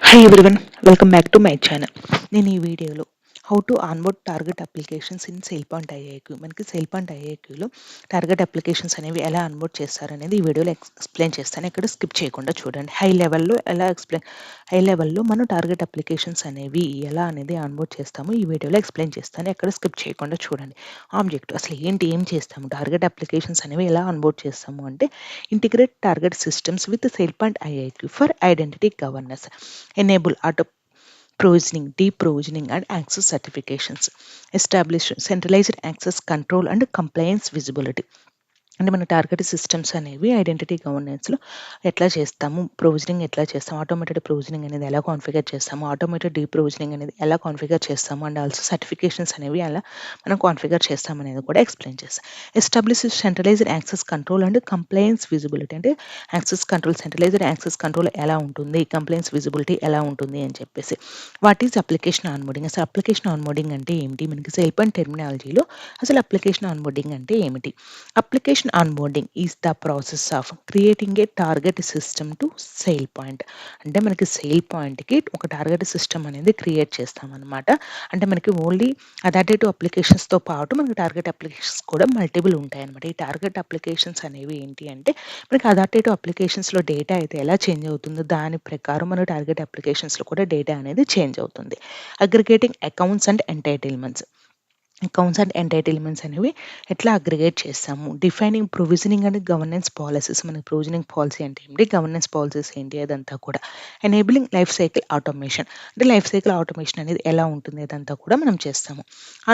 Hi everyone, welcome back to my channel. నేను ఈ వీడియోలో how to onboard target applications in SailPoint IIQ మనకి SailPoint ఐఐక్యూలో target applications అనేవి ఎలా ఆన్బోర్డ్ చేస్తారనేది ఈ వీడియోలో ఎక్స్ప్లెయిన్ చేస్తాను. ఇక్కడ స్కిప్ చేయకుండా చూడండి. హై లెవెల్లో మనం టార్గెట్ అప్లికేషన్స్ అనేవి ఎలా అనేది ఆన్బోర్డ్ చేస్తాము ఈ వీడియోలో ఎక్స్ప్లెయిన్ చేస్తాను. ఎక్కడ స్కిప్ చేయకుండా చూడండి. ఆబ్జెక్టివ్ అసలు ఏం చేస్తాము, టార్గెట్ అప్లికేషన్స్ అనేవి ఎలా ఆన్బోర్డ్ చేస్తాము అంటే integrate target systems with SailPoint IIQ for identity governance, enable auto provisioning, deprovisioning, and access certifications, establish centralized access control and compliance visibility. అంటే మన టార్గెట్ సిస్టమ్స్ అనేవి ఐడెంటిటీ గవర్నెన్స్లో ఎట్లా చేస్తాము, ప్రొవిజనింగ్ ఎట్లా చేస్తాము, ఆటోమేటెడ్ ప్రొవిజనింగ్ అనేది ఎలా కాన్ఫిగర్ చేస్తాము, ఆటోమేటెడ్ డీప్రొవిజనింగ్ అనేది ఎలా కాన్ఫిగర్ చేస్తాము, అండ్ ఆల్సో సర్టిఫికేషన్స్ అనేవి ఎలా మనం కాన్ఫిగర్ చేస్తాం అనేది కూడా ఎక్స్ప్లెయిన్ చేస్తాం. Establish centralised access control and compliance visibility, అంటే సెంట్రలైజ్డ్ యాక్సెస్ కంట్రోల్ ఎలా ఉంటుంది, కంప్లైన్స్ విజిబిలిటీ ఎలా ఉంటుంది అని చెప్పేసి. వాట్ ఈజ్ అప్లికేషన్ ఆన్బోర్డింగ్, అసలు అప్లికేషన్ ఆన్బోర్డింగ్ అంటే ఏమిటి, మనకి సెల్ పాయింట్ టెర్మినాలజీలో అసలు అప్లికేషన్ ఆన్బోర్డింగ్ అంటే ఏమిటి. Application onboarding is the process of creating a target system to sale point. అంటే మనకి సేల్ పాయింట్కి ఒక టార్గెట్ సిస్టమ్ అనేది క్రియేట్ చేస్తామన్నమాట. అంటే మనకి ఓన్లీ అథారిటేటివ్ అప్లికేషన్స్తో పాటు మనకి టార్గెట్ అప్లికేషన్స్ కూడా మల్టిపుల్ ఉంటాయన్నమాట. ఈ టార్గెట్ అప్లికేషన్స్ అనేవి ఏంటి అంటే మనకి అథారిటేటివ్ అప్లికేషన్స్లో డేటా అయితే ఎలా చేంజ్ అవుతుందో దాని ప్రకారం మన టార్గెట్ అప్లికేషన్స్లో కూడా డేటా అనేది చేంజ్ అవుతుంది. Aggregating accounts and entitlements, accounts and entitlements అనేవి ఎట్లా అగ్రిగేట్ చేస్తాము. Defining provisioning and governance policies, మనకి ప్రొవిజనింగ్ పాలసీ అంటే ఏంటి, గవర్నెన్స్ పాలసీస్ ఏంటి, అదంతా కూడా. ఎనేబులింగ్ లైఫ్ సైకిల్ ఆటోమేషన్, అంటే లైఫ్ సైకిల్ ఆటోమేషన్ అనేది ఎలా ఉంటుంది అదంతా కూడా మనం చేస్తాము.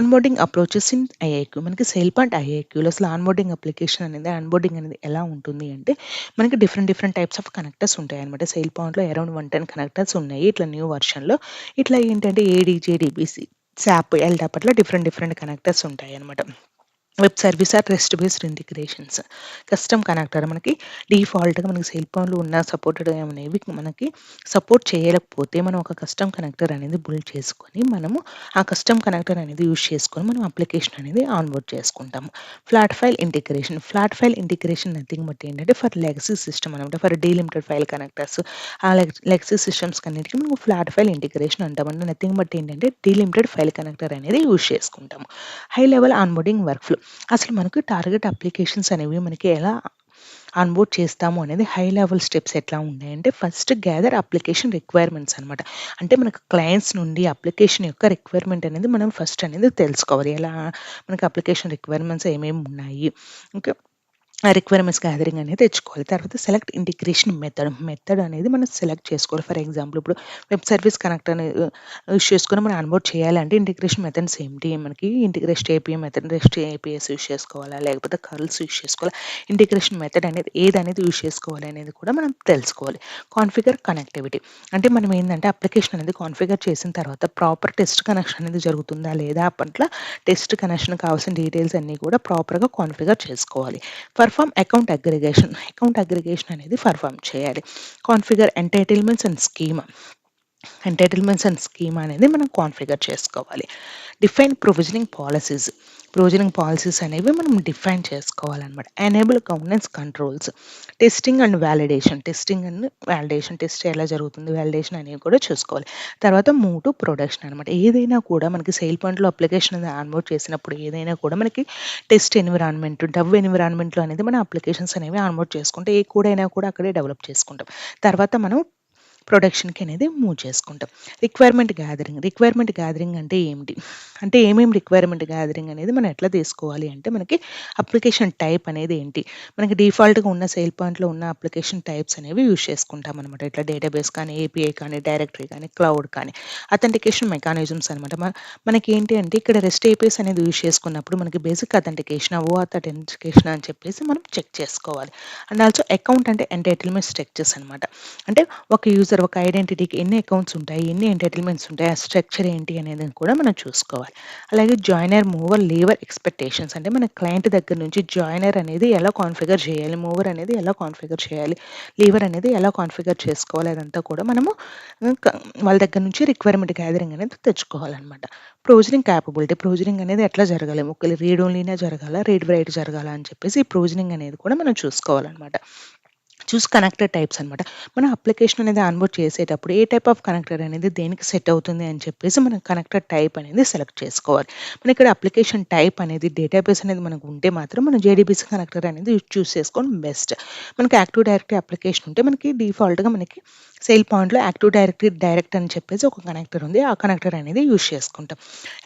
ఆన్బోర్డింగ్ అప్రోచెస్ ఇన్ ఐఐక్యూ, మనకి సేల్ పాయింట్ ఐఐక్యూలో అసలు ఆన్బోర్డింగ్ అప్లికేషన్ అనేది ఆన్బోర్డింగ్ అనేది ఎలా ఉంటుంది అంటే మనకి డిఫరెంట్ టైప్స్ ఆఫ్ కనెక్టర్స్ ఉంటాయి అనమాట. సేల్ పాయింట్లో అరౌండ్ 110 కనెక్టర్స్ ఉన్నాయి ఇట్లా న్యూ వర్షన్లో. ఇట్లా ఏంటంటే ఏడీజేడీబీసీ, SAP, LDAP అట్లా డిఫరెంట్ కనెక్టర్స్ ఉంటాయి అనమాట. Web service or rest based integrations, custom connector మనకి డిఫాల్ట్గా మనకి సెల్ ఫోన్లో ఉన్న సపోర్టెడ్ అనేవి మనకి సపోర్ట్ చేయలేకపోతే మనం ఒక కస్టమ్ కనెక్టర్ అనేది బిల్డ్ చేసుకొని మనము ఆ కస్టమ్ కనెక్టర్ అనేది యూజ్ చేసుకొని మనం అప్లికేషన్ అనేది ఆన్బోర్డ్ చేసుకుంటాము. Flat file integration nothing but ఏంటంటే ఫర్ లెగసీ సిస్టమ్ అనమాట, ఫర్ డీలిమిటెడ్ ఫైల్ కనెక్టర్స్. ఆ లెగసీ సిస్టమ్స్ అన్నిటికీ మనం ఫ్లాట్ ఫైల్ ఇంటిగ్రేషన్ అంటామంటే నథింగ్ బట్ ఏంటంటే డీలిమిటెడ్ ఫైల్ కనెక్టర్ అనేది యూజ్ చేసుకుంటాము. High level onboarding work flow, అసలు మనకు టార్గెట్ అప్లికేషన్స్ అనేవి మనకి ఎలా ఆన్బోర్డ్ చేస్తాము అనేది హై లెవెల్ స్టెప్స్ ఎట్లా ఉన్నాయంటే ఫస్ట్ గ్యాదర్ అప్లికేషన్ రిక్వైర్మెంట్స్ అనమాట. అంటే మనకు క్లయింట్స్ నుండి అప్లికేషన్ యొక్క రిక్వైర్మెంట్ అనేది మనం ఫస్ట్ అనేది తెలుసుకోవాలి. ఎలా మనకి అప్లికేషన్ రిక్వైర్మెంట్స్ ఏమేమి ఉన్నాయి, ఇంకా ఆ రిక్వైర్మెంట్స్ గ్యాదరింగ్ అనేది తెచ్చుకోవాలి. తర్వాత సెలెక్ట్ ఇంటిగ్రేషన్ మెథడ్ అనేది మనం సెలెక్ట్ చేసుకోవాలి. ఫర్ ఎగ్జాంపుల్ ఇప్పుడు వెబ్ సర్వీస్ కనెక్ట్ అనేది యూస్ చేసుకొని మనం ఆన్బోర్డ్ చేయాలంటే ఇంటిగ్రేషన్ మెథడ్స్ ఏంటి, మనకి integration API method, rest APS use చేసుకోవాలా లేకపోతే కర్ల్స్ యూస్ చేసుకోవాలా, ఇంటిగ్రేషన్ మెథడ్ అనేది ఏదనేది యూస్ చేసుకోవాలి అనేది కూడా మనం తెలుసుకోవాలి. కాన్ఫిగర్ కనెక్టివిటీ, అంటే మనం ఏంటంటే అప్లికేషన్ అనేది కాన్ఫిగర్ చేసిన తర్వాత ప్రాపర్ టెస్ట్ కనెక్షన్ అనేది జరుగుతుందా లేదా, అప్పట్లో టెస్ట్ కనెక్షన్ కావాల్సిన డీటెయిల్స్ అన్నీ కూడా ప్రాపర్గా కాన్ఫిగర్ చేసుకోవాలి. పర్ఫామ్ అకౌంట్ అగ్రిగేషన్ అనేది పర్ఫామ్ చేయాలి. కాన్ఫిగర్ ఎంటైటిల్మెంట్స్ అండ్ స్కీమ్ అనేది మనం కాన్ఫిగర్ చేసుకోవాలి. డిఫైన్ ప్రొవిజనింగ్ పాలసీస్ అనేవి మనం డిఫైన్ చేసుకోవాలన్నమాట. ఎనేబుల్ గవర్నెన్స్ కంట్రోల్స్, టెస్ట్ ఎలా జరుగుతుంది, వ్యాలిడేషన్ అనేవి కూడా చూసుకోవాలి. తర్వాత మూవ్ టు ప్రొడక్షన్ అనమాట. ఏదైనా కూడా మనకి సేల్ పాయింట్లో అప్లికేషన్ అనేది ఆన్బోర్డ్ చేసినప్పుడు ఏదైనా కూడా మనకి టెస్ట్ ఎన్విరాన్మెంట్, డవ్ ఎన్విరాన్మెంట్లో అనేది మన అప్లికేషన్స్ అనేవి ఆన్బోర్డ్ చేసుకుంటే ఏ కోడైనా కూడా అక్కడే డెవలప్ చేసుకుంటాం. తర్వాత మనం ప్రొడక్షన్కి అనేది మూవ్ చేసుకుంటాం. రిక్వైర్మెంట్ గ్యాదరింగ్ అంటే ఏమిటి, అంటే ఏమేమి రిక్వైర్మెంట్ గ్యాదరింగ్ అనేది మనం ఎట్లా తీసుకోవాలి అంటే మనకి అప్లికేషన్ టైప్ అనేది ఏంటి, మనకి డిఫాల్ట్గా ఉన్న సేల్ పాయింట్లో ఉన్న అప్లికేషన్ టైప్స్ అనేవి యూజ్ చేసుకుంటాం అనమాట. ఇట్లా డేటాబేస్ కానీ, ఏపీఐ కానీ, డైరెక్టరీ కానీ, క్లౌడ్ కానీ. అథెంటికేషన్ మెకానిజమ్స్ అనమాట. మనకి ఏంటి అంటే ఇక్కడ రెస్ట్ ఏపీఎస్ అనేది యూజ్ చేసుకున్నప్పుడు మనకి బేసిక్ అథెంటికేషన్, ఓఆత్ అథెంటికేషన్ అని చెప్పేసి మనం చెక్ చేసుకోవాలి. అండ్ ఆల్సో అకౌంట్ అంటే ఎంటైటిల్మెంట్ స్ట్రక్చర్స్ అనమాట. అంటే ఒక యూజర్ ఒక ఐడెంటిటీకి ఎన్ని అకౌంట్స్ ఉంటాయి, ఎన్ని ఎంటైటిల్మెంట్స్ ఉంటాయి, ఆ స్ట్రక్చర్ ఏంటి అనేది కూడా మనం చూసుకోవాలి. అలాగే జాయినర్, మూవర్, లీవర్ ఎక్స్పెక్టేషన్స్, అంటే మన క్లయింట్ దగ్గర నుంచి జాయినర్ అనేది ఎలా కాన్ఫిగర్ చేయాలి, మూవర్ అనేది ఎలా కాన్ఫిగర్ చేయాలి, లీవర్ అనేది ఎలా కాన్ఫిగర్ చేసుకోవాలి, అదంతా కూడా మనము వాళ్ళ దగ్గర నుంచి రిక్వైర్మెంట్ గ్యాదరింగ్ అనేది తెచ్చుకోవాలన్నమాట. ప్రొవిజనింగ్ అనేది ఎట్లా జరగాలి, ఒకవేళ రీడ్ ఓన్లీనే జరగాల, రీడ్ రైట్ జరగాల అని చెప్పేసి ఈ ప్రొవిజనింగ్ అనేది కూడా మనం చూసుకోవాలన్నమాట. చూస్ కనెక్టర్ టైప్స్ అనమాట. మన అప్లికేషన్ అనేది ఆన్‌బోర్డ్ చేసేటప్పుడు ఏ టైప్ ఆఫ్ కనెక్టర్ అనేది దేనికి సెట్ అవుతుంది అని చెప్పేసి మనం కనెక్టర్ టైప్ అనేది సెలెక్ట్ చేసుకోవాలి. మన ఇక్కడ అప్లికేషన్ టైప్ అనేది డేటాబేస్ అనేది మనకు ఉంటే మాత్రం మనం జేడీబీసీ కనెక్టర్ అనేది చూస్ చేసుకోవడం బెస్ట్. మనకి యాక్టివ్ డైరెక్టరీ అప్లికేషన్ ఉంటే మనకి డిఫాల్ట్‌గా మనకి సేల్ పాయింట్‌లో యాక్టివ్ డైరెక్టరీ డైరెక్ట్ అని చెప్పేసి ఒక కనెక్టర్ ఉంది. ఆ కనెక్టర్ అనేది యూజ్ చేసుకుంటాం.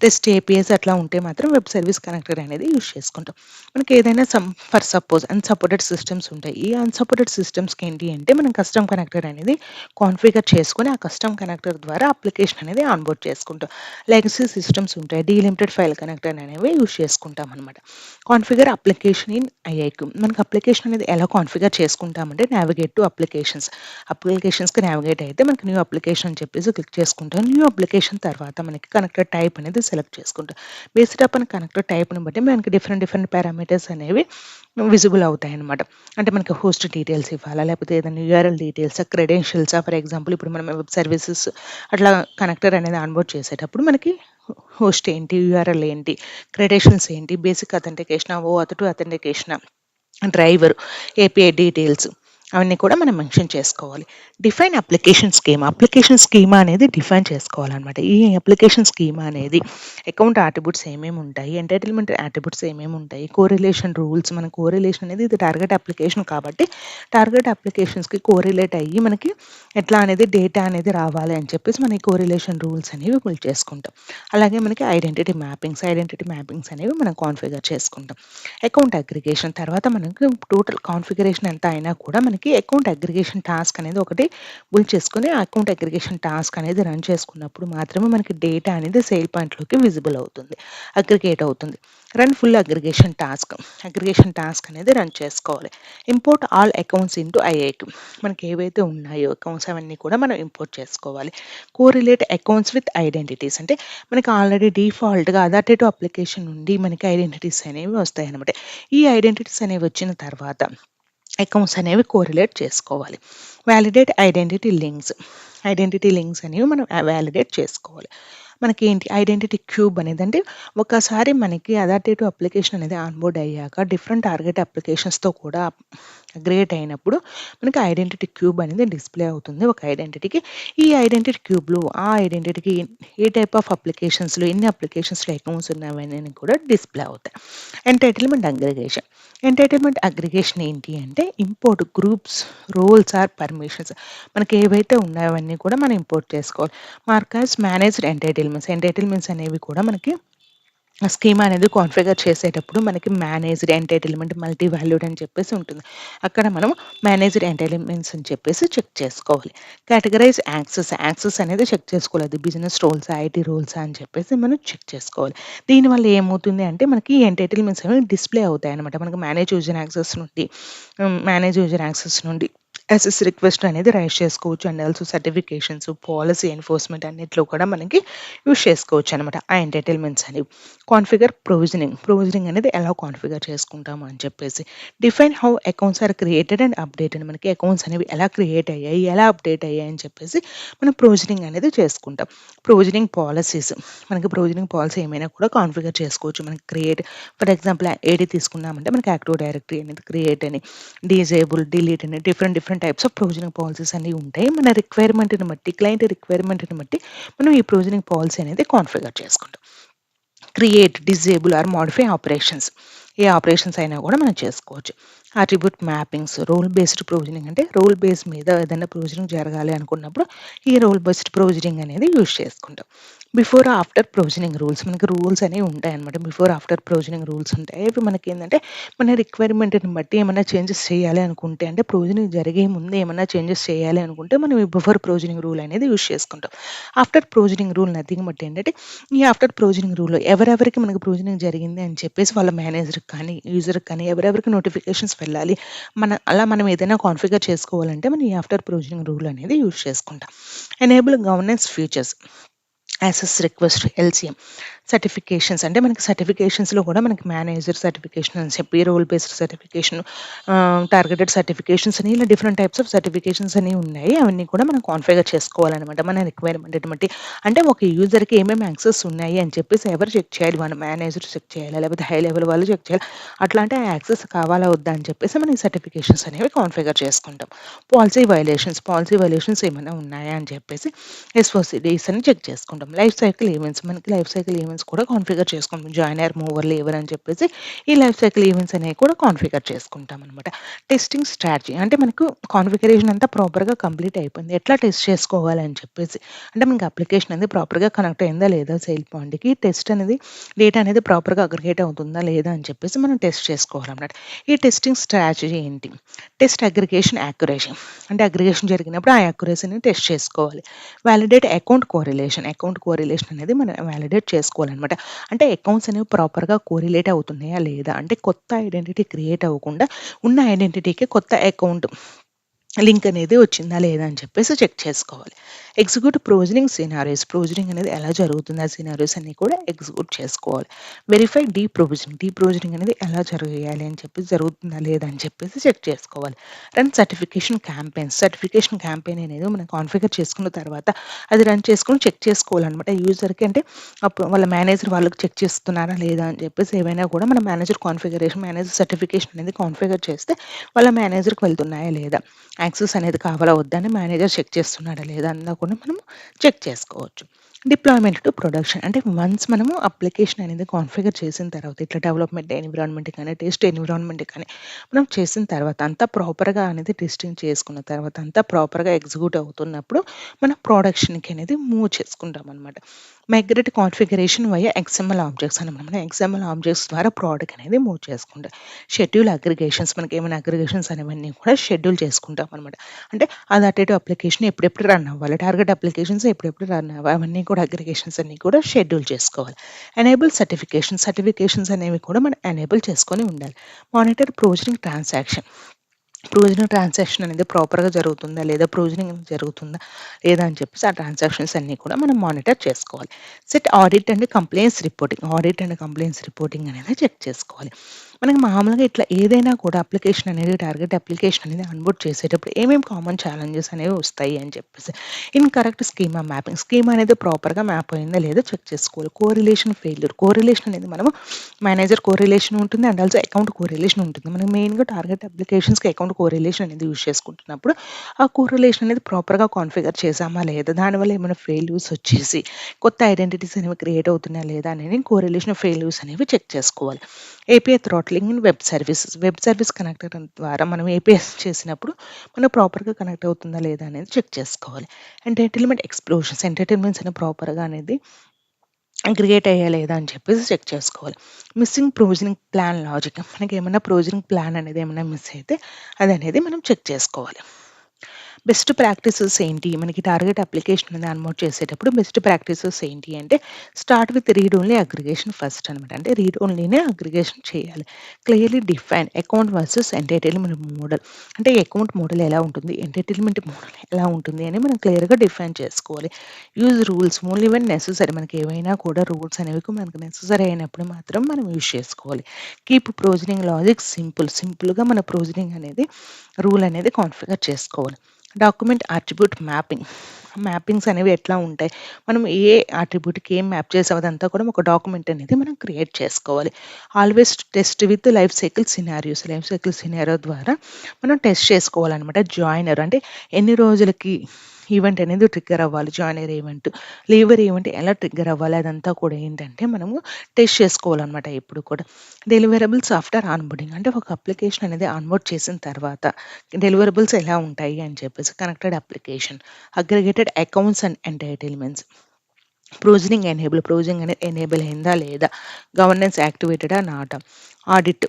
రెస్ట్ ఏపీఎస్ అట్లా ఉంటే మాత్రం వెబ్ సర్వీస్ కనెక్టర్ అనేది యూజ్ చేసుకుంటాం. మనకి ఏదైనా ఫర్ సపోజ్ అన్‌సపోర్టెడ్ సిస్టమ్స్ ఉంటాయి. ఈ అన్‌సపోర్టెడ్ సిస్టమ్స్‌కి ఏంటి అంటే మనం కస్టమ్ కనెక్టర్ అనేది కాన్ఫిగర్ చేసుకొని ఆ కస్టమ్ కనెక్టర్ ద్వారా అప్లికేషన్ అనేది ఆన్‌బోర్డ్ చేసుకుంటాం. లెగసీ సిస్టమ్స్ ఉంటాయి. డీలిమిటెడ్ ఫైల్ కనెక్టర్ అనేవి యూజ్ చేసుకుంటాం అనమాట. కాన్ఫిగర్ అప్లికేషన్ ఇన్ ఐఐక్యూ మనకి అప్లికేషన్ అనేది ఎలా కాన్ఫిగర్ చేసుకుంటామంటే నావిగేట్ టు అప్లికేషన్స్‌కి నావిగేట్ అయితే మనకి న్యూ అప్లికేషన్ అని చెప్పేసి క్లిక్ చేసుకుంటాం. న్యూ అప్లికేషన్ తర్వాత మనకి కనెక్టర్ టైప్ అనేది సెలెక్ట్ చేసుకుంటాం. బేస్డ్ అపాన్ కనెక్టర్ టైప్‌ని బట్టి మనకి డిఫరెంట్ పారామీటర్స్ అనేవి విజిబుల్ అవుతాయన్నమాట. అంటే మనకి హోస్ట్ డీటెయిల్స్ ఇవ్వాలా? లేకపోతే ఏదైనా యూఆర్ఎల్ డీటెయిల్సా? క్రెడెన్షియల్సా? ఫర్ ఎగ్జాంపుల్ ఇప్పుడు మనం వెబ్ సర్వీసెస్ అట్లా కనెక్టర్ అనేది ఆన్‌బోర్డ్ చేసేటప్పుడు మనకి హోస్ట్ ఏంటి? యూఆర్ఎల్ ఏంటి? క్రెడెన్షియల్స్ ఏంటి? బేసిక్ అథెంటికేషనా? ఓఆత్ 2 అథెంటికేషనా? డ్రైవర్, ఏపీఐ డీటెయిల్స్ అవన్నీ కూడా మనం మెన్షన్ చేసుకోవాలి. డిఫైన్ అప్లికేషన్ స్కీమా అనేది డిఫైన్ చేసుకోవాలన్నమాట. ఈ అప్లికేషన్ స్కీమా అనేది అకౌంట్ అట్రిబ్యూట్స్ ఏమేమి ఉంటాయి, ఎంటైటిల్మెంట్ అట్రిబ్యూట్స్ ఏమేమి ఉంటాయి, కోరిలేషన్ రూల్స్ మన కోరిలేషన్ అనేది ఇది టార్గెట్ అప్లికేషన్ కాబట్టి టార్గెట్ అప్లికేషన్స్‌కి కోరిలేట్ అయ్యి మనకి ఎట్లా అనేది డేటా అనేది రావాలి అని చెప్పేసి మన ఈ కోరిలేషన్ రూల్స్ అనేవి బిల్డ్ చేసుకుంటాం. అలాగే మనకి ఐడెంటిటీ మ్యాపింగ్స్ అనేవి మనం కాన్ఫిగర్ చేసుకుంటాం. అకౌంట్ అగ్రిగేషన్ తర్వాత మనకి టోటల్ కాన్ఫిగరేషన్ ఎంత అయినా కూడా మనకి అకౌంట్ అగ్రిగేషన్ టాస్క్ అనేది ఒకటి బిల్డ్ చేసుకొని ఆ అకౌంట్ అగ్రిగేషన్ టాస్క్ అనేది రన్ చేసుకున్నప్పుడు మాత్రమే మనకి డేటా అనేది సేల్ పాయింట్‌లోకి విజిబుల్ అవుతుంది. అగ్రిగేట్ అవుతుంది. రన్ ఫుల్ అగ్రిగేషన్ టాస్క్ అనేది రన్ చేసుకోవాలి. ఇంపోర్ట్ ఆల్ అకౌంట్స్ ఇంటూ ఐఐక్యూ మనకి ఏవైతే ఉన్నాయో అకౌంట్స్ అవన్నీ కూడా మనం ఇంపోర్ట్ చేసుకోవాలి. కోరిలేట్ అకౌంట్స్ విత్ ఐడెంటిటీస్ అంటే మనకి ఆల్రెడీ డిఫాల్ట్‌గా అథారిటేటివ్ అప్లికేషన్ నుండి మనకి ఐడెంటిటీస్ అనేవి వస్తాయన్నమాట. ఈ ఐడెంటిటీస్ అనేవి వచ్చిన తర్వాత అకౌంట్స్ అనేవి కోరిలేట్ చేసుకోవాలి. వ్యాలిడేట్ ఐడెంటిటీ లింక్స్ అనేవి మనం వ్యాలిడేట్ చేసుకోవాలి. మనకి ఏంటి ఐడెంటిటీ క్యూబ్ అనేది అంటే ఒకసారి మనకి అథారిటేటివ్ అప్లికేషన్ అనేది ఆన్‌బోర్డ్ అయ్యాక డిఫరెంట్ టార్గెట్ అప్లికేషన్స్‌తో కూడా అగ్రిగేట్ అయినప్పుడు మనకి ఐడెంటిటీ క్యూబ్ అనేది డిస్‌ప్లే అవుతుంది ఒక ఐడెంటిటీకి. ఈ ఐడెంటిటీ క్యూబ్‌లో ఆ ఐడెంటిటీకి ఏ టైప్ ఆఫ్ ఎన్ని అప్లికేషన్స్‌లో అకౌంట్స్ ఉన్నాయని కూడా డిస్‌ప్లే అవుతాయి. ఎంటైటిల్మెంట్ అగ్రిగేషన్ ఏంటి అంటే import groups, roles or permissions మనకి ఏవైతే ఉన్నాయో అవన్నీ కూడా మనం ఇంపోర్ట్ చేసుకోవాలి. మార్కర్స్ మేనేజ్డ్ ఎంటైటిల్మెంట్స్ అనేవి కూడా మనకి స్కీమా అనేది కాన్ఫిగర్ చేసేటప్పుడు మనకి మేనేజ్డ్ ఎంటైటిల్మెంట్ మల్టీ వాల్యూడ్ అని చెప్పేసి ఉంటుంది. అక్కడ మనం మేనేజ్డ్ ఎంటైటిల్మెంట్స్ అని చెప్పేసి చెక్ చేసుకోవాలి. కేటగరైజ్ యాక్సెస్ అనేది చెక్ చేసుకోవాలి. అది బిజినెస్ రోల్సా, ఐటీ రోల్సా అని చెప్పేసి మనం చెక్ చేసుకోవాలి. దీనివల్ల ఏమవుతుంది అంటే మనకి ఈ ఎంటైటిల్మెంట్స్ అనేవి డిస్‌ప్లే అవుతాయన్నమాట. మనకి మేనేజ్ యూజర్ యాక్సెస్ నుండి ఎస్ఎస్ రిక్వెస్ట్ అనేది రైజ్ చేసుకోవచ్చు. And also certifications, policy enforcement అన్నిట్లో కూడా మనకి యూజ్ చేసుకోవచ్చు అనమాట. ఆ ఎంటైటిల్మెంట్స్ అనేవి. కాన్ఫిగర్ ప్రొవిజనింగ్ అనేది ఎలా కాన్ఫిగర్ చేసుకుంటాము అని చెప్పేసి. Define how accounts are created and updated మనకి అకౌంట్స్ అనేవి ఎలా క్రియేట్ అయ్యాయి, ఎలా అప్డేట్ అయ్యాయి అని చెప్పేసి మనం ప్రొవిజనింగ్ అనేది చేసుకుంటాం. ప్రొవిజనింగ్ పాలిసీస్ మనకి ప్రొవిజనింగ్ పాలసీ ఏమైనా కూడా కాన్ఫిగర్ చేసుకోవచ్చు. మనకి ఫర్ ఎగ్జాంపుల్ ఏడీ తీసుకున్నామంటే మనకి యాక్టివ్ డైరెక్టరీ అనేది క్రియేట్ అని, డిజేబుల్, డిలీట్ అని different types of provisioning policies అన్నీ ఉంటాయి. మన రిక్వైర్మెంట్‌ని బట్టి క్లయింట్ రిక్వైర్మెంట్‌ని బట్టి మనం ఈ ప్రొవిజనింగ్ పాలసీ అనేది కాన్ఫిగర్ చేసుకుంటాం. Create, disable or modify operations ఏ ఆపరేషన్స్ అయినా కూడా మనం చేసుకోవచ్చు. Attribute mappings, role based provisioning అంటే రోల్ బేస్ మీద ఏదైనా ప్రొవిజనింగ్ జరగాలి అనుకున్నప్పుడు ఈ రోల్ బేస్డ్ ప్రొవిజనింగ్ అనేది యూజ్ చేసుకుంటాం. బిఫోర్ ఆఫ్టర్ ప్రొవిజనింగ్ రూల్స్ మనకి రూల్స్ అనేవి ఉంటాయన్నమాట. బిఫోర్ ఆఫ్టర్ ప్రొవిజనింగ్ రూల్స్ ఉంటాయి. ఇవి మనకి ఏంటంటే మన రిక్వైర్మెంట్‌ని బట్టి ఏమన్నా చేంజెస్ చేయాలి అనుకుంటే అంటే ప్రొవిజనింగ్ జరిగే ముందు ఏమన్నా చేంజెస్ చేయాలి అనుకుంటే మనం ఈ బిఫోర్ ప్రొవిజనింగ్ రూల్ అనేది యూజ్ చేసుకుంటాం. After provisioning rule nothing but ఏంటంటే ఈ ఆఫ్టర్ ప్రొవిజనింగ్ రూల్‌లో ఎవరెవరికి మనకు ప్రొవిజనింగ్ జరిగింది అని చెప్పేసి వాళ్ళ మేనేజర్‌కి కానీ, యూజర్‌కి కానీ ఎవరెవరికి నోటిఫికేషన్స్ వెళ్ళాలి. మనం ఏదైనా కాన్ఫిగర్ చేసుకోవాలంటే మనం ఈ ఆఫ్టర్ ప్రొవిజనింగ్ రూల్ అనేది యూజ్ చేసుకుంటాం. Enable governance features access request, LCM certifications అంటే మనకి సర్టిఫికేషన్స్‌లో కూడా మనకి మేనేజర్ సర్టిఫికేషన్ అని చెప్పి, role based certification, targeted certifications అని ఇలా డిఫరెంట్ టైప్స్ ఆఫ్ సర్టిఫికేషన్స్ అనేవి ఉన్నాయి. అవన్నీ కూడా మనం కాన్ఫిగర్ చేసుకోవాలనమాట మన రిక్వైర్మెంట్‌ని బట్టి. అంటే ఒక యూజర్‌కి ఏమేమి యాక్సెస్ ఉన్నాయి అని చెప్పేసి ఎవరు చెక్ చేయాలి? మన మేనేజర్ చెక్ చేయాలా? లేకపోతే హై లెవెల్ వాళ్ళు చెక్ చేయాలా? అట్లా అంటే ఆ యాక్సెస్ కావాలా వద్దా అని చెప్పేసి మనం ఈ సర్టిఫికేషన్స్ అనేవి కాన్ఫిగర్ చేసుకుంటాం. పాలసీ వయలేషన్స్ ఏమైనా ఉన్నాయా అని చెప్పేసి ఎస్ఓసిడీస్ అని చెక్ చేసుకుంటాం. లైఫ్ సైకిల్ ఈవెంట్స్ మనకి లైఫ్ సైకిల్ ఈవెంట్స్ కూడా కాన్ఫిగర్ చేసుకుంటాం. జాయినర్, మూవర్, లేవర్ అని చెప్పేసి ఈ లైఫ్ సైకిల్ ఈవెంట్స్ అనేవి కూడా కాన్ఫిగర్ చేసుకుంటాం అనమాట. టెస్టింగ్ స్ట్రాటజీ అంటే మనకు కాన్ఫిగరేషన్ అంతా ప్రాపర్‌గా కంప్లీట్ అయిపోయింది. ఎట్లా టెస్ట్ చేసుకోవాలి అని చెప్పేసి అంటే మనకి అప్లికేషన్ అనేది ప్రాపర్‌గా కనెక్ట్ అయిందా లేదా సేల్ పాయింట్‌కి, టెస్ట్ అనేది డేటా అనేది ప్రాపర్‌గా అగ్రిగేట్ అవుతుందా లేదా అని చెప్పేసి మనం టెస్ట్ చేసుకోవాలన్నమాట. ఈ టెస్టింగ్ స్ట్రాటజీ ఏంటి? టెస్ట్ అగ్రిగేషన్ యాక్యురసీ అంటే అగ్రిగేషన్ జరిగినప్పుడు ఆ యాక్యురసీని టెస్ట్ చేసుకోవాలి. వాలిడేట్ అకౌంట్ కోరిలేషన్ అనేది మనం వాలిడేట్ చేసుకోవాలనమాట. అంటే అకౌంట్స్ అనేవి ప్రాపర్‌గా కోరిలేట్ అవుతున్నాయా లేదా? అంటే కొత్త ఐడెంటిటీ క్రియేట్ అవ్వకుండా ఉన్న ఐడెంటిటీకి కొత్త అకౌంట్ లింక్ అనేది వచ్చిందా లేదా అని చెప్పేసి చెక్ చేసుకోవాలి. ఎగ్జిక్యూట్ ప్రొవిజనింగ్ అనేది ఎలా జరుగుతుంది ఆ సినారియోస్ అన్ని కూడా ఎగ్జిక్యూట్ చేసుకోవాలి. వెరిఫై డీ ప్రొవిజనింగ్ అనేది ఎలా చేయాలి అని చెప్పేసి జరుగుతుందా లేదా అని చెప్పేసి చెక్ చేసుకోవాలి. రన్ సర్టిఫికేషన్ క్యాంపెయిన్ అనేది మనం కాన్ఫిగర్ చేసుకున్న తర్వాత అది రన్ చేసుకొని చెక్ చేసుకోవాలనమాట. యూజర్‌కి అంటే అప్పుడు వాళ్ళ మేనేజర్ వాళ్ళకి చెక్ చేస్తున్నారా లేదా అని చెప్పేసి ఏవైనా కూడా మన మేనేజర్ సర్టిఫికేషన్ అనేది కాన్ఫిగర్ చేస్తే వాళ్ళ మేనేజర్‌కి వెళ్తున్నాయా లేదా? యాక్సెస్ అనేది కావాలా వద్దా అని మేనేజర్ చెక్ చేస్తున్నాడా లేదా అన్నా కూడా మనం చెక్ చేసుకోవచ్చు. డిప్లాయ్‌మెంట్ టు ప్రొడక్షన్ అంటే వన్స్ మనము అప్లికేషన్ అనేది కాన్ఫిగర్ చేసిన తర్వాత ఇట్లా డెవలప్‌మెంట్ ఎన్విరాన్మెంట్ కానీ, టెస్ట్ ఎన్విరాన్మెంట్ కానీ మనం చేసిన తర్వాత అంతా ప్రాపర్‌గా అనేది టెస్టింగ్ చేసుకున్న తర్వాత అంతా ప్రాపర్‌గా ఎగ్జిక్యూట్ అవుతున్నప్పుడు మనం ప్రొడక్షన్‌కి అనేది మూవ్ చేసుకుంటామనమాట. Migrate configuration via XML objects అనమాట. మనం ఎక్స్ఎంఎల్ ఆబ్జెక్ట్స్ ద్వారా ప్రోడక్ట్ అనేది మూవ్ చేసుకుంటాం. షెడ్యూల్ అగ్రిగేషన్స్ మనకి ఏమైనా అగ్రిగేషన్స్ అనేవన్నీ కూడా షెడ్యూల్ చేసుకుంటాం అనమాట. అంటే అది అటు ఇటు అప్లికేషన్ ఎప్పుడెప్పుడు రన్ అవ్వాలి, టార్గెట్ అప్లికేషన్స్ ఎప్పుడెప్పుడు రన్ అవ్వాలి, అవన్నీ కూడా అగ్రిగేషన్స్ అన్నీ కూడా షెడ్యూల్ చేసుకోవాలి. ఎనేబుల్ సర్టిఫికేషన్స్ అనేవి కూడా మనం ఎనేబుల్ చేసుకొని ఉండాలి. మానిటర్ ప్రొవిజనల్ ట్రాన్సాక్షన్ అనేది ప్రాపర్‌గా జరుగుతుందా లేదా? ప్రొవిజనింగ్ జరుగుతుందా లేదా? అని చెప్పేసి ఆ ట్రాన్సాక్షన్స్ అన్నీ కూడా మనం మానిటర్ చేసుకోవాలి. సెట్ ఆడిట్ అండ్ కంప్లెయిన్స్ రిపోర్టింగ్ అనేది చెక్ చేసుకోవాలి. మనకి మామూలుగా ఇట్లా ఏదైనా కూడా అప్లికేషన్ అనేది టార్గెట్ అప్లికేషన్ అనేది అన్‌బోర్డ్ చేసేటప్పుడు ఏమేమి కామన్ ఛాలెంజెస్ అనేవి వస్తాయి అని చెప్పేసి. ఇన్‌కరెక్ట్ స్కీమా అనేది ప్రాపర్‌గా మ్యాప్ అయిందా లేదా చెక్ చేసుకోవాలి. కోరిలేషన్ అనేది మనము మేనేజర్ కోరిలేషన్ ఉంటుంది అండ్ ఆల్సో అకౌంట్ కోరిలేషన్ ఉంటుంది. మనం మెయిన్‌గా టార్గెట్ అప్లికేషన్స్‌కి అకౌంట్ కోరిలేషన్ అనేది యూజ్ చేసుకుంటున్నప్పుడు ఆ కోరిలేషన్ అనేది ప్రాపర్‌గా కాన్ఫిగర్ చేశామా లేదా? దానివల్ల ఏమైనా ఫెయిల్యూర్స్ వచ్చేసి కొత్త ఐడెంటిటీస్ అనేవి క్రియేట్ అవుతున్నాయా లేదా అనేది కోరిలేషన్ ఫెయిల్యూర్స్ అనేవి చెక్ చేసుకోవాలి. API throttling in web service connector ద్వారా మనం ఏపీఎస్ చేసినప్పుడు మనం ప్రాపర్‌గా కనెక్ట్ అవుతుందా లేదా అనేది చెక్ చేసుకోవాలి. ఎంటర్‌టైన్‌మెంట్స్ అనేవి ప్రాపర్‌గా అనేది క్రియేట్ అయ్యాయా లేదా అని చెప్పేసి చెక్ చేసుకోవాలి. మిస్సింగ్ ప్రొవిజనింగ్ ప్లాన్ లాజిక్ మనకేమన్నా ప్రొవిజనింగ్ ప్లాన్ అనేది ఏమన్నా మిస్ అయితే అదనేది మనం చెక్ చేసుకోవాలి. బెస్ట్ ప్రాక్టీసెస్ ఏంటి? మనకి టార్గెట్ అప్లికేషన్ అనేది అన్‌మోడ్ చేసేటప్పుడు బెస్ట్ ప్రాక్టీసెస్ ఏంటి అంటే start with read only aggregation first అనమాట. అంటే రీడ్ ఓన్లీనే అగ్రిగేషన్ చేయాలి. Clearly define account versus entitlement model. అంటే అకౌంట్ మోడల్ ఎలా ఉంటుంది? ఎంటైటిల్‌మెంట్ మోడల్ ఎలా ఉంటుంది అని మనం క్లియర్‌గా డిఫైన్ చేసుకోవాలి. Use rules only when necessary మనకి ఏవైనా కూడా రూల్స్ అనేవి మనకు నెసెసరీ అయినప్పుడు మాత్రం మనం యూజ్ చేసుకోవాలి. కీప్ ప్రొవిజనింగ్ లాజిక్ సింపుల్‌గా మన ప్రొవిజనింగ్ అనేది రూల్ అనేది కాన్ఫిగర్ చేసుకోవాలి. డాక్యుమెంట్ అట్రిబ్యూట్ మ్యాపింగ్స్ అనేవి ఎట్లా ఉంటాయి? మనం ఏ అట్రిబ్యూట్‌కి ఏం మ్యాప్ చేసామో అదంతా కూడా ఒక డాక్యుమెంట్ అనేది మనం క్రియేట్ చేసుకోవాలి. Always test with life cycle scenario ద్వారా మనం టెస్ట్ చేసుకోవాలనమాట. జాయినర్ అంటే ఎన్ని రోజులకి ఈవెంట్ అనేది ట్రిగ్గర్ అవ్వాలి. జాయినర్ ఈవెంట్, లీవర్ ఈవెంట్ ఎలా ట్రిగ్గర్ అవ్వాలి అదంతా కూడా ఏంటంటే మనము టెస్ట్ చేసుకోవాలనమాట ఎప్పుడు కూడా. డెలివరబుల్స్ ఆఫ్టర్ ఆన్‌బోర్డింగ్ అంటే ఒక అప్లికేషన్ అనేది ఆన్‌బోర్డ్ చేసిన తర్వాత డెలివరబుల్స్ ఎలా ఉంటాయి అని చెప్పేసి connected application, aggregated accounts and entitlements, provisioning అనేది ఎనేబుల్ అయిందా లేదా, గవర్నెన్స్ యాక్టివేటెడా నాటా, ఆడిట్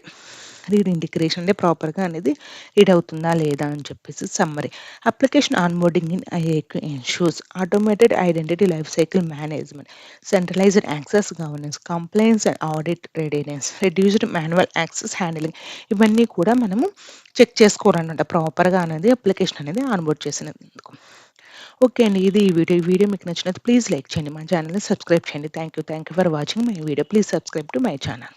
రీడ్ ఇంటిగ్రేషన్ అంటే ప్రాపర్‌గా అనేది రీడ్ అవుతుందా లేదా అని చెప్పేసి summary. Application onboarding in IIQ ensures automated identity life cycle management, centralised access governance, complaints and audit readiness, reduced manual access handling ఇవన్నీ కూడా మనము చెక్ చేసుకోవాలన్నమాట ప్రాపర్‌గా అనేది అప్లికేషన్ అనేది ఆన్‌బోర్డ్ చేసినందుకు. ఓకే అండి. ఇది ఈ వీడియో మీకు నచ్చినట్లయితే ప్లీజ్ లైక్ చేయండి. మా ఛానెల్‌ని సబ్స్క్రైబ్ చేయండి. Thank you for watching my video. Please subscribe to my channel.